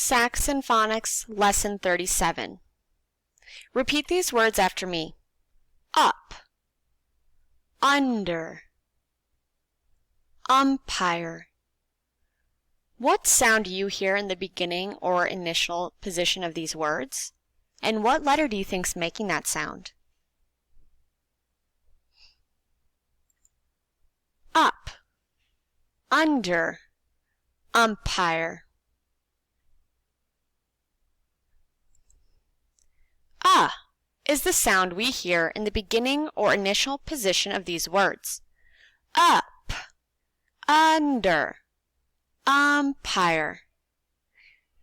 Saxon Phonics, Lesson 37. Repeat these words after me. Up, under, umpire. What sound do you hear in the beginning or initial position of these words? And what letter do you think is making that sound? Up, under, umpire. Is the sound we hear in the beginning or initial position of these words. Up, under, umpire.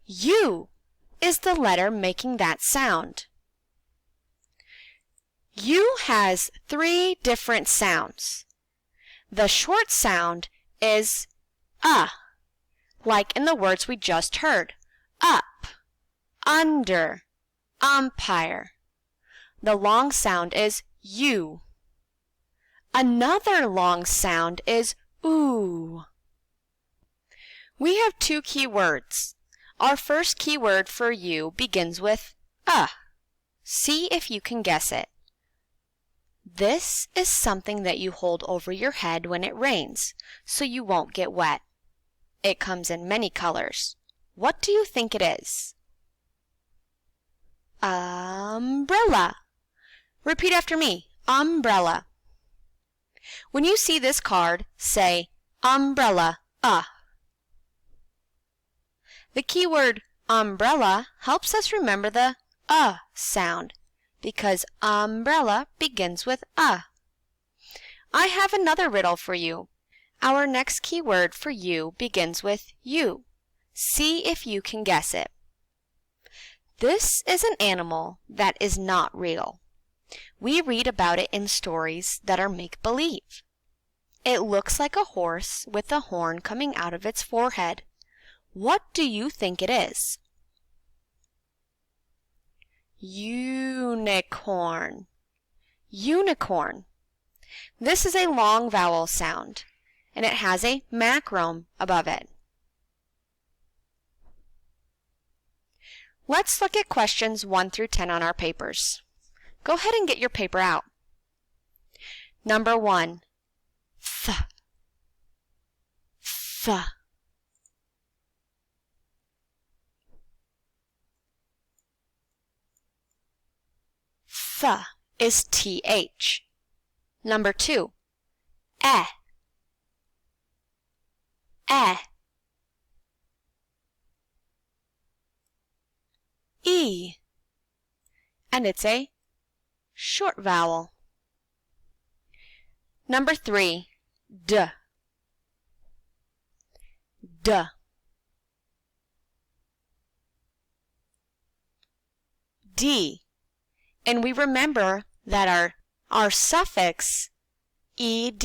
U is the letter making that sound. U has three different sounds. The short sound is like in the words we just heard. Up, under, umpire. The long sound is U. Another long sound is oo. We have two key words. Our first key word for U begins with See if you can guess it. This is something that you hold over your head when it rains, so you won't get wet. It comes in many colors. What do you think it is? Umbrella. Repeat after me. Umbrella. When you see this card, say umbrella, The keyword umbrella helps us remember the sound because umbrella begins with I have another riddle for you. Our next keyword for U begins with U. See if you can guess it. This is an animal that is not real. We read about it in stories that are make-believe. It looks like a horse with a horn coming out of its forehead. What do you think it is? Unicorn. Unicorn. This is a long vowel sound, and it has a macron above it. Let's look at questions 1 through 10 on our papers. Go ahead and get your paper out. Number 1. Th. Th is TH. Number 2. Eh. E. And it's a short vowel. Number 3. D. D. And we remember that our suffix ed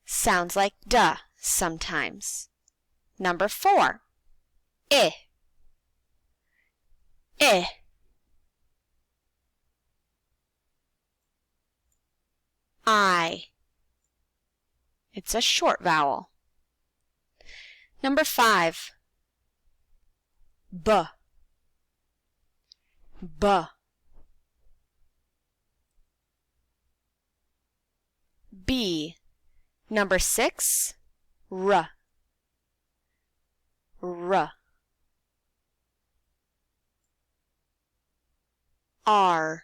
sounds like duh sometimes. Number 4. I. It's a short vowel. Number 5. B. B. Number 6. R. R.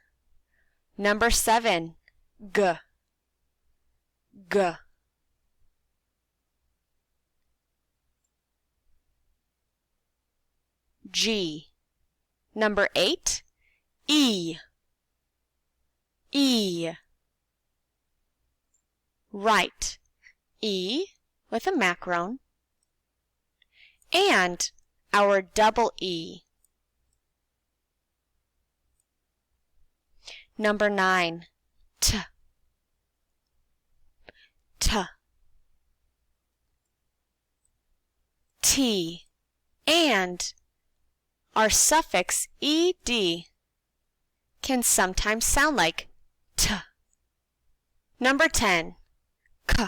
Number 7. G. G. Number 8. E. Right. E with a macron. And our double E. Number 9. T. T. And our suffix ed can sometimes sound like t. Number 10. K.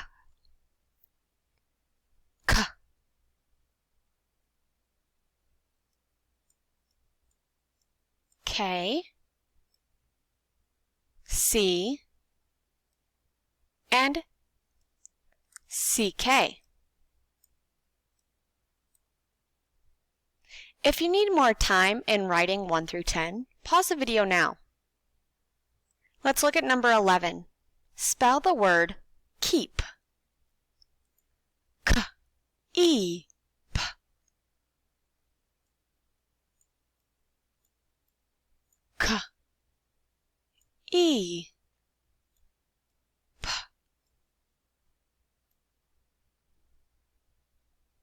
K, C, and CK. If you need more time in writing 1 through 10, pause the video now. Let's look at number 11. Spell the word keep. K-E-P. K-E-P.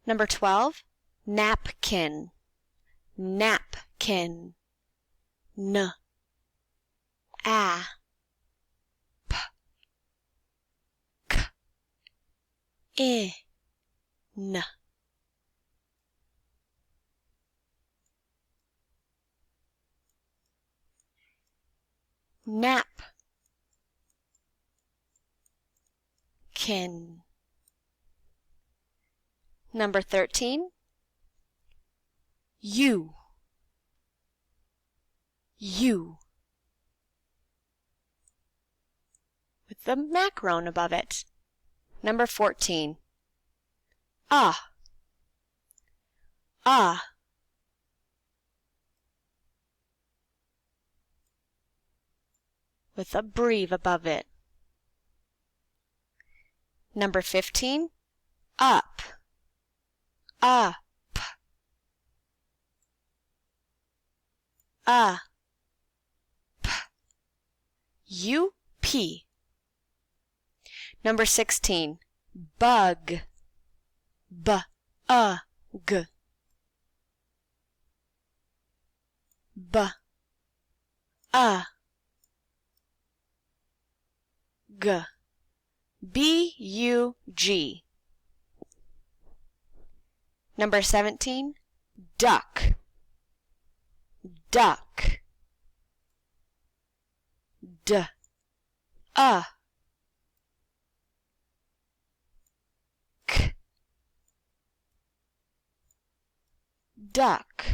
Number 12. Napkin. Napkin. N. A. P. K. I. N. Nap. Kin. Number 13. You. With the macaron above it. Number 14. With a breve above it. Number 15. Up. Up. U-P. Number 16. Bug. B-U-G. B-U-G. B-U-G. Number 17. Duck. Duck. D-U-C-K. Duck.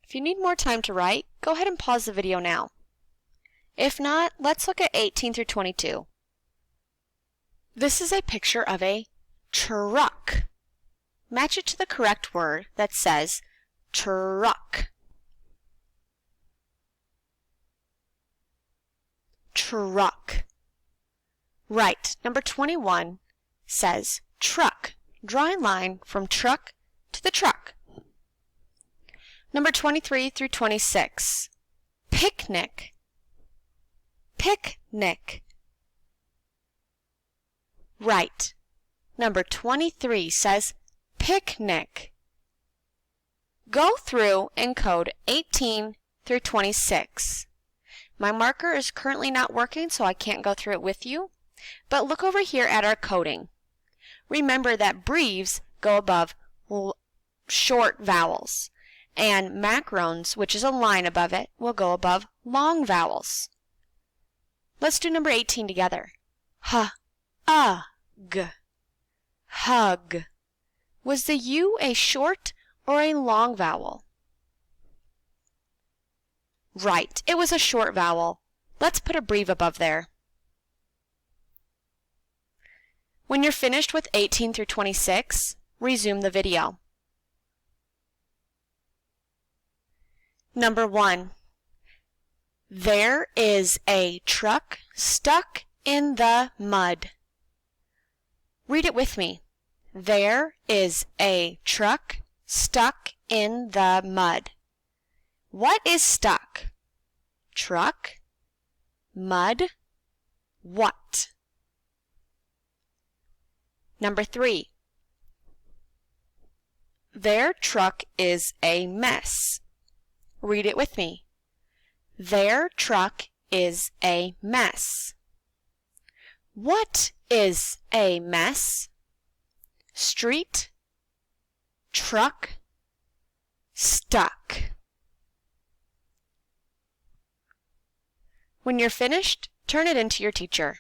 If you need more time to write, go ahead and pause the video now. If not, let's look at 18 through 22. This is a picture of a truck. Match it to the correct word that says truck. Truck. Right. Number 21 says truck. Draw a line from truck to the truck. Number 23 through 26. Picnic. Picnic. Right. Number 23 says picnic. Go through and code 18 through 26. My marker is currently not working, so I can't go through it with you, but look over here at our coding. Remember that breves go above short vowels, and macarons, which is a line above it, will go above long vowels. Let's do number 18 together. H-U-G. Hug. Was the U a short or a long vowel? Right, it was a short vowel. Let's put a breve above there. When you're finished with 18 through 26, resume the video. Number 1. There is a truck stuck in the mud. Read it with me. There is a truck stuck in the mud. What is stuck? Truck? Mud? What? Number 3. Their truck is a mess. Read it with me. Their truck is a mess. What is a mess? Street? Truck? Stuck. When you're finished, turn it into your teacher.